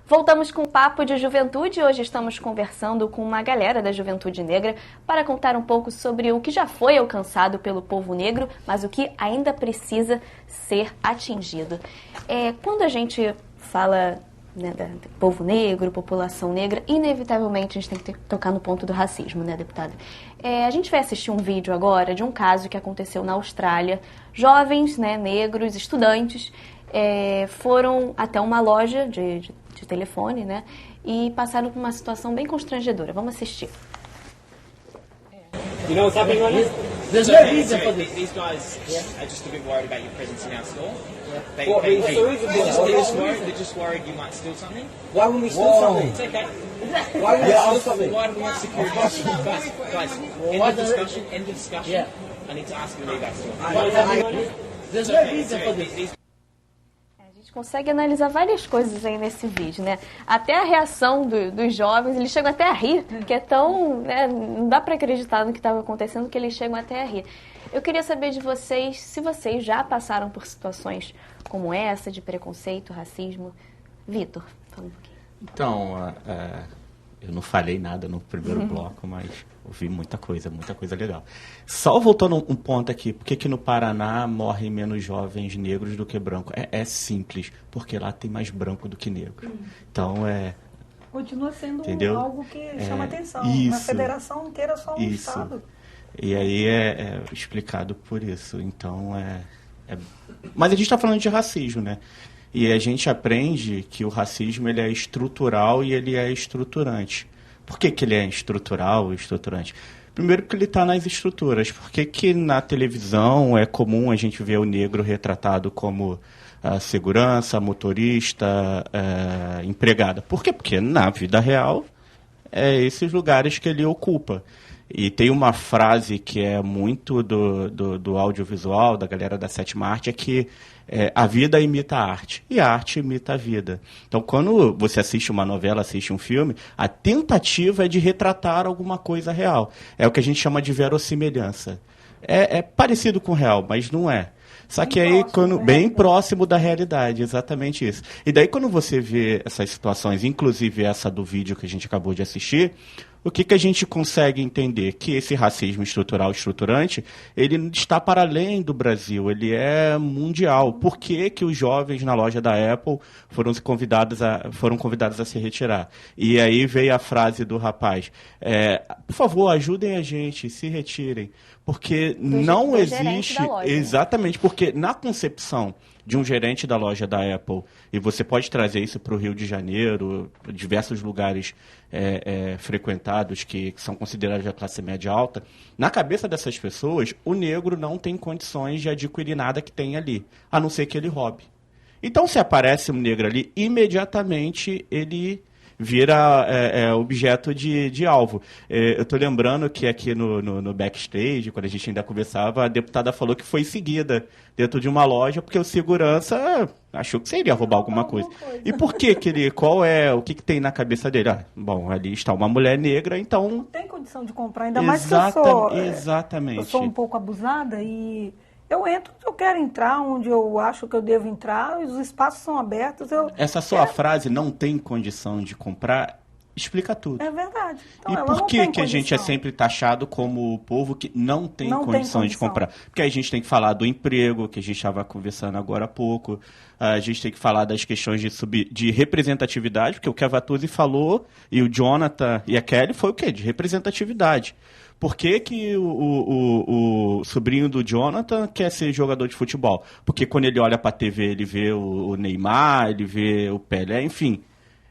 Voltamos com o Papo de Juventude. Hoje estamos conversando com uma galera da Juventude Negra para contar um pouco sobre o que já foi alcançado pelo povo negro, mas o que ainda precisa ser atingido. Quando a gente fala, né, do povo negro, população negra, inevitavelmente a gente tem que tocar no ponto do racismo, né, deputada? A gente vai assistir um vídeo agora de um caso que aconteceu na Austrália. Jovens, né, negros, estudantes, foram até uma loja de telefone, né, e passaram por uma situação bem constrangedora. Vamos assistir. You know what's happening right now? There's no reason for this. These guys are just a bit worried about your presence in our store. They're just worried you might steal something. Why would we steal something? It's okay. Why would we steal something? Why do we want security? Guys, end of discussion. Yeah. I need to ask you to leave that store. What's happening right now? There's no reason for this. A gente consegue analisar várias coisas aí nesse vídeo, né? Até a reação dos jovens, eles chegam até a rir, que é tão, né, não dá para acreditar no que estava acontecendo, que eles chegam até a rir. Eu queria saber de vocês, se vocês já passaram por situações como essa, de preconceito, racismo. Vitor, fala um pouquinho. Então, eu não falei nada no primeiro bloco, mas ouvi muita coisa legal. Só voltando um ponto aqui, por que no Paraná morrem menos jovens negros do que brancos? É simples, porque lá tem mais branco do que negro. Então, continua sendo entendeu? Algo que chama atenção. Isso, na federação inteira, só um estado. E aí é explicado por isso. Então, Mas a gente está falando de racismo, né? E a gente aprende que o racismo ele é estrutural e ele é estruturante. Por que ele é estrutural e estruturante? Primeiro porque ele está nas estruturas. Por que na televisão é comum a gente ver o negro retratado como segurança, motorista, empregada? Por quê? Porque na vida real é esses lugares que ele ocupa. E tem uma frase que é muito do audiovisual, da galera da sétima arte, que a vida imita a arte e a arte imita a vida. Então, quando você assiste uma novela, assiste um filme, a tentativa é de retratar alguma coisa real. É o que a gente chama de verossimilhança. É parecido com o real, mas não é. Só que aí, bem próximo da realidade, exatamente isso. E daí, quando você vê essas situações, inclusive essa do vídeo que a gente acabou de assistir, o que a gente consegue entender? Que esse racismo estrutural estruturante, ele está para além do Brasil, ele é mundial. Por que os jovens na loja da Apple foram convidados a se retirar? E aí veio a frase do rapaz, por favor, ajudem a gente, se retirem. Porque não existe... Loja, exatamente, porque na concepção de um gerente da loja da Apple, e você pode trazer isso para o Rio de Janeiro, diversos lugares frequentados que são considerados da classe média alta, na cabeça dessas pessoas, o negro não tem condições de adquirir nada que tem ali, a não ser que ele roube. Então, se aparece um negro ali, imediatamente ele vira objeto de alvo. Eu estou lembrando que aqui no backstage, quando a gente ainda conversava, a deputada falou que foi seguida dentro de uma loja porque o segurança achou que você iria roubar alguma coisa. E por que ele... o que tem na cabeça dele? Bom, ali está uma mulher negra, então... Não tem condição de comprar, ainda mais que eu sou um pouco abusada e... Eu entro onde eu quero entrar, onde eu acho que eu devo entrar, os espaços são abertos. Essa sua frase, não tem condição de comprar, explica tudo. É verdade. Então, e por que a gente é sempre taxado como o povo que não tem condições de comprar? Porque a gente tem que falar do emprego, que a gente estava conversando agora há pouco, a gente tem que falar das questões de representatividade, porque o que a Vatuzzi falou, e o Jonathan e a Kelly, foi o quê? De representatividade. Por que o sobrinho do Jonathan quer ser jogador de futebol? Porque quando ele olha para a TV, ele vê o Neymar, ele vê o Pelé, enfim.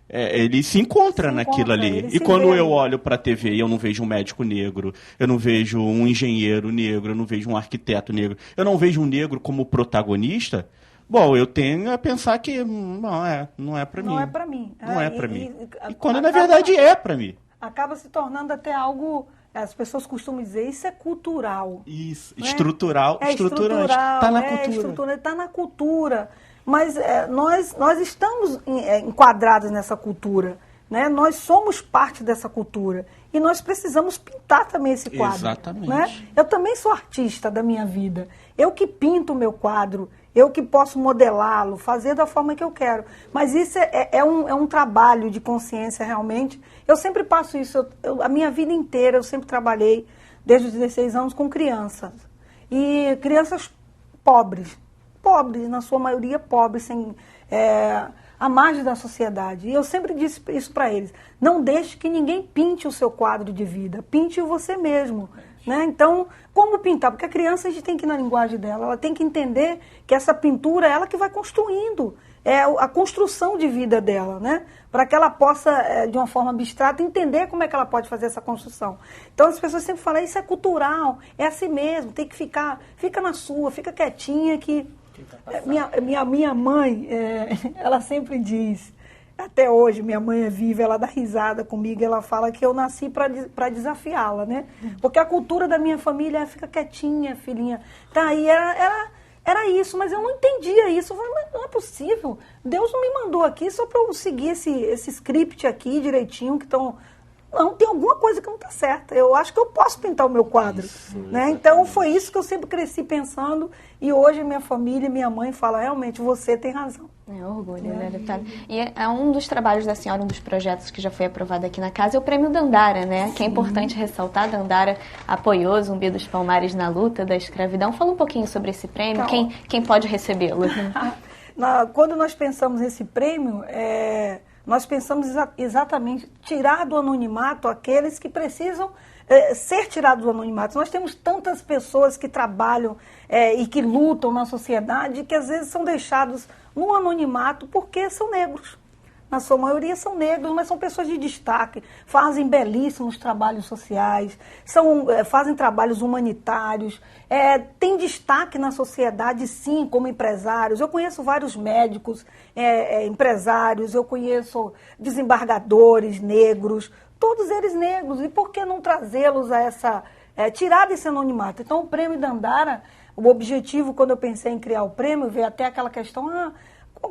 Ele se encontra naquilo ali. E quando eu olho para a TV e eu não vejo um médico negro, eu não vejo um engenheiro negro, eu não vejo um arquiteto negro, eu não vejo um negro como protagonista, bom, eu tenho a pensar que não é para mim. Não é para mim. Não é para mim. E quando na verdade é para mim. Acaba se tornando até algo... As pessoas costumam dizer, isso é cultural. Isso, estrutural, estruturante. Está na cultura. Está na cultura. Mas nós estamos enquadrados nessa cultura. Né? Nós somos parte dessa cultura. E nós precisamos pintar também esse quadro. Exatamente. Né? Eu também sou artista da minha vida. Eu que pinto o meu quadro. eu que posso modelá-lo, fazer da forma que eu quero. Mas isso é um trabalho de consciência realmente. Eu sempre passo isso, a minha vida inteira eu sempre trabalhei, desde os 16 anos, com crianças. E crianças pobres, na sua maioria pobres, sem, à margem da sociedade. E eu sempre disse isso para eles, não deixe que ninguém pinte o seu quadro de vida, pinte-o você mesmo. Né? Então, como pintar? Porque a criança, a gente tem que ir na linguagem dela, ela tem que entender que essa pintura é ela que vai construindo, é a construção de vida dela, né? Para que ela possa, de uma forma abstrata, entender como é que ela pode fazer essa construção. Então, as pessoas sempre falam, isso é cultural, é assim mesmo, tem que fica na sua, fica quietinha, que... Minha mãe, ela sempre diz, até hoje, minha mãe é viva, ela dá risada comigo, ela fala que eu nasci para desafiá-la, né? Porque a cultura da minha família é fica quietinha, filhinha. Tá aí, era isso, mas eu não entendia isso. Eu falei, mas não é possível. Deus não me mandou aqui só para eu seguir esse script aqui direitinho, que estão... Não, tem alguma coisa que não está certa. Eu acho que eu posso pintar o meu quadro. Isso, né? Então, foi isso que eu sempre cresci pensando. E hoje minha família, minha mãe fala, realmente, você tem razão. É orgulho, né, deputada? E é um dos trabalhos da senhora, um dos projetos que já foi aprovado aqui na casa, é o Prêmio Dandara, né? Sim. Que é importante ressaltar. Dandara apoiou Zumbi dos Palmares na luta da escravidão. Fala um pouquinho sobre esse prêmio, então, quem pode recebê-lo? Quando nós pensamos nesse prêmio, nós pensamos exatamente tirar do anonimato aqueles que precisam ser tirados do anonimato. Nós temos tantas pessoas que trabalham e que lutam na sociedade que às vezes são deixados no anonimato porque são negros. Na sua maioria são negros, mas são pessoas de destaque, fazem belíssimos trabalhos sociais, fazem trabalhos humanitários, têm destaque na sociedade, sim, como empresários. Eu conheço vários médicos, empresários, eu conheço desembargadores negros, todos eles negros. E por que não trazê-los a tirar desse anonimato? Então, o Prêmio Dandara, o objetivo, quando eu pensei em criar o prêmio, veio até aquela questão...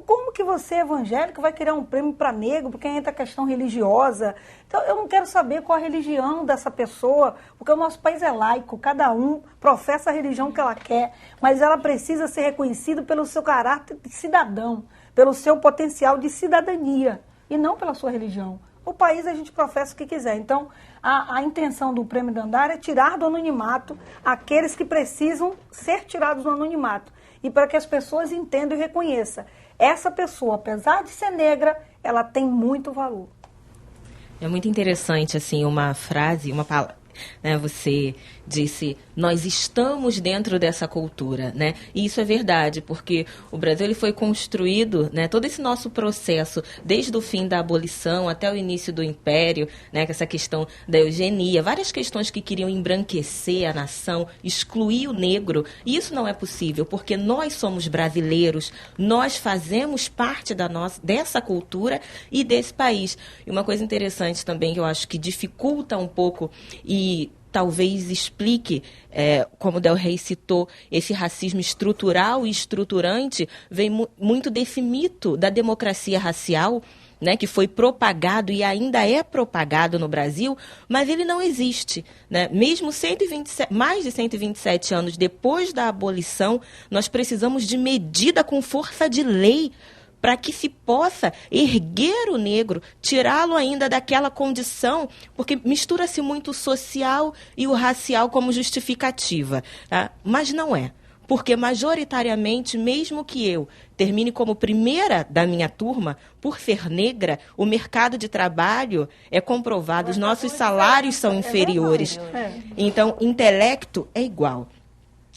como que você, evangélico, vai criar um prêmio para negro, porque entra a questão religiosa? Então, eu não quero saber qual a religião dessa pessoa, porque o nosso país é laico, cada um professa a religião que ela quer, mas ela precisa ser reconhecida pelo seu caráter de cidadão, pelo seu potencial de cidadania, e não pela sua religião. O país a gente professa o que quiser. Então, a intenção do Prêmio Dandara é tirar do anonimato aqueles que precisam ser tirados do anonimato, e para que as pessoas entendam e reconheçam. Essa pessoa, apesar de ser negra, ela tem muito valor. É muito interessante, assim, uma frase, uma palavra, né? Você disse, nós estamos dentro dessa cultura, né? E isso é verdade, porque o Brasil ele foi construído, né? Todo esse nosso processo, desde o fim da abolição até o início do Império, né? Com essa questão da eugenia, várias questões que queriam embranquecer a nação, excluir o negro. E isso não é possível, porque nós somos brasileiros, nós fazemos parte dessa cultura e desse país. E uma coisa interessante também que eu acho que dificulta um pouco e talvez explique, como o Del Rey citou, esse racismo estrutural e estruturante, vem muito desse mito da democracia racial, né, que foi propagado e ainda é propagado no Brasil, mas ele não existe. Né? Mesmo mais de 127 anos depois da abolição, nós precisamos de medida com força de lei para que se possa erguer o negro, tirá-lo ainda daquela condição, porque mistura-se muito o social e o racial como justificativa. Tá? Mas não é. Porque, majoritariamente, mesmo que eu termine como primeira da minha turma, por ser negra, o mercado de trabalho é comprovado, os nossos salários são inferiores. Então, intelecto é igual.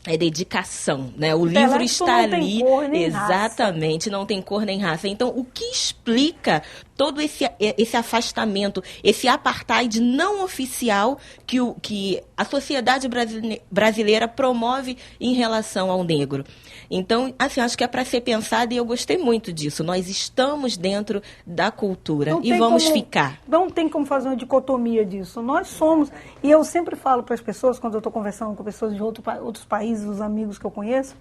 É dedicação, né? O livro está ali, exatamente, não tem cor nem raça. Então, o que explica todo esse afastamento, esse apartheid não oficial que a sociedade brasileira promove em relação ao negro? Então, assim, acho que é para ser pensado e eu gostei muito disso. Nós estamos dentro da cultura e vamos ficar. Não tem como fazer uma dicotomia disso. Nós somos, e eu sempre falo para as pessoas, quando eu estou conversando com pessoas de outros países, os amigos que eu conheço,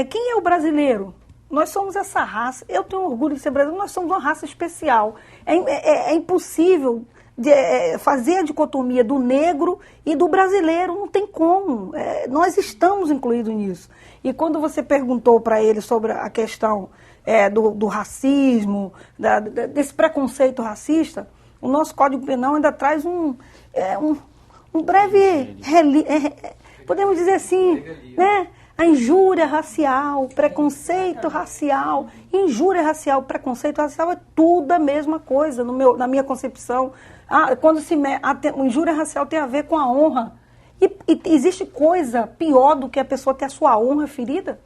quem é o brasileiro? Nós somos essa raça. Eu tenho orgulho de ser brasileiro, nós somos uma raça especial. É impossível fazer a dicotomia do negro e do brasileiro, não tem como. Nós estamos incluídos nisso. E quando você perguntou para ele sobre a questão do racismo, desse preconceito racista, o nosso Código Penal ainda traz um breve, podemos dizer assim, né? A injúria racial, preconceito racial, injúria racial, preconceito racial é tudo a mesma coisa na minha concepção. Quando a injúria racial tem a ver com a honra. E existe coisa pior do que a pessoa ter a sua honra ferida?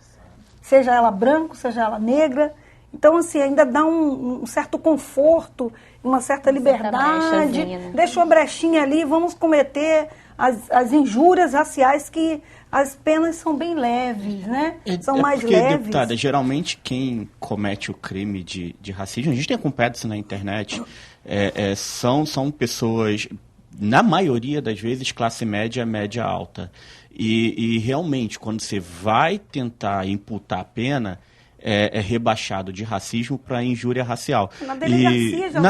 Seja ela branca, seja ela negra. Então, assim, ainda dá um certo conforto, uma certa liberdade. Né? Deixa uma brechinha ali, vamos cometer as injúrias raciais que as penas são bem leves, né? São mais porque, leves. Deputada, geralmente quem comete o crime de racismo, a gente tem acompanhado isso na internet, são pessoas, na maioria das vezes, classe média, média alta. E realmente, quando você vai tentar imputar a pena, é rebaixado de racismo para injúria racial. Na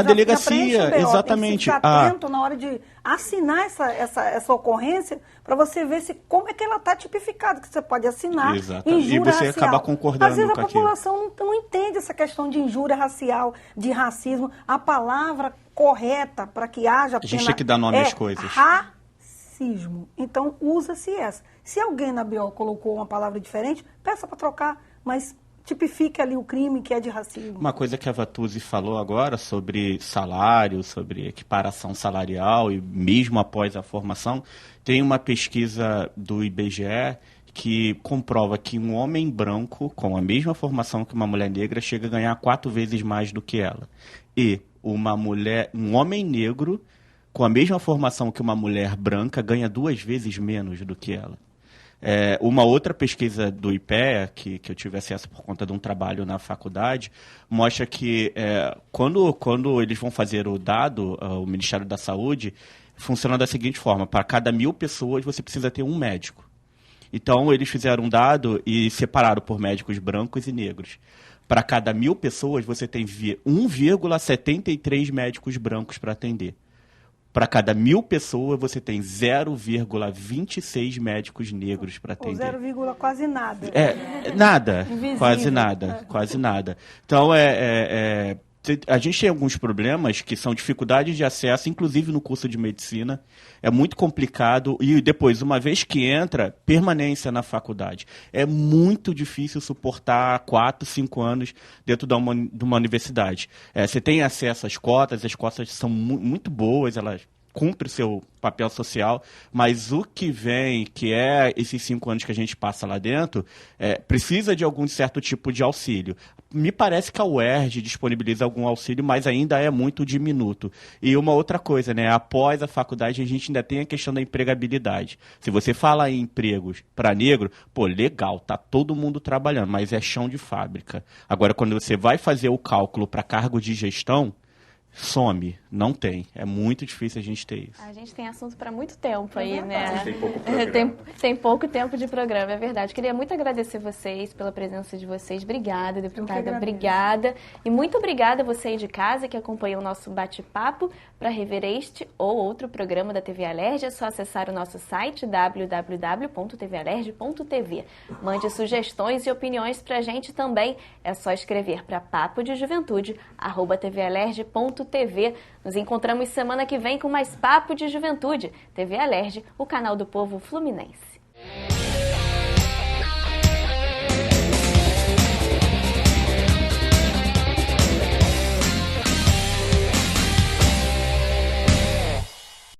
delegacia, exatamente. Tem que ficar atento na hora de assinar essa ocorrência para você ver como é que ela está tipificada, que você pode assinar injúria racial. E você acabar concordando Às vezes com a população não entende essa questão de injúria racial, de racismo. A palavra correta para que haja pena a gente tem que dar nome às coisas. Racismo. Então, usa-se essa. Se alguém na BO colocou uma palavra diferente, peça para trocar, mas tipifica ali o crime que é de racismo. Uma coisa que a Vatuzzi falou agora sobre salário, sobre equiparação salarial e mesmo após a formação, tem uma pesquisa do IBGE que comprova que um homem branco com a mesma formação que uma mulher negra chega a ganhar 4 vezes mais do que ela. E um homem negro com a mesma formação que uma mulher branca ganha 2 vezes menos do que ela. Uma outra pesquisa do IPEA, que eu tive acesso por conta de um trabalho na faculdade, mostra que quando eles vão fazer o dado, o Ministério da Saúde, funciona da seguinte forma: para cada 1.000 pessoas você precisa ter um médico. Então eles fizeram um dado e separaram por médicos brancos e negros. Para cada 1.000 pessoas você tem 1,73 médicos brancos para atender. Para cada 1.000 pessoas, você tem 0,26 médicos negros para atender. Ou 0, quase nada. Nada. Invisível. Quase nada. Então, a gente tem alguns problemas que são dificuldades de acesso, inclusive no curso de medicina. É muito complicado. E depois, uma vez que entra, permanência na faculdade. É muito difícil suportar 4, 5 anos dentro de uma universidade. Você tem acesso às cotas, as cotas são muito boas, elas cumprem o seu papel social, mas o que vem, que é esses 5 anos que a gente passa lá dentro, precisa de algum certo tipo de auxílio. Me parece que a UERJ disponibiliza algum auxílio, mas ainda é muito diminuto. E uma outra coisa, né? Após a faculdade, a gente ainda tem a questão da empregabilidade. Se você fala em empregos para negro, legal, tá todo mundo trabalhando, mas é chão de fábrica. Agora, quando você vai fazer o cálculo para cargo de gestão, some, não tem. É muito difícil a gente ter isso. A gente tem assunto para muito tempo aí, né? Tem pouco programa. Tem pouco tempo de programa, é verdade. Queria muito agradecer vocês pela presença de vocês. Obrigada, deputada. Obrigada. E muito obrigada a você aí de casa que acompanhou o nosso bate-papo. Para rever este ou outro programa da TV Alerj, é só acessar o nosso site www.tvalerj.tv. Mande sugestões e opiniões para a gente também. É só escrever para papodejuventude@tvalerj.tv. Nos encontramos semana que vem com mais Papo de Juventude. TV Alerj, o canal do povo fluminense.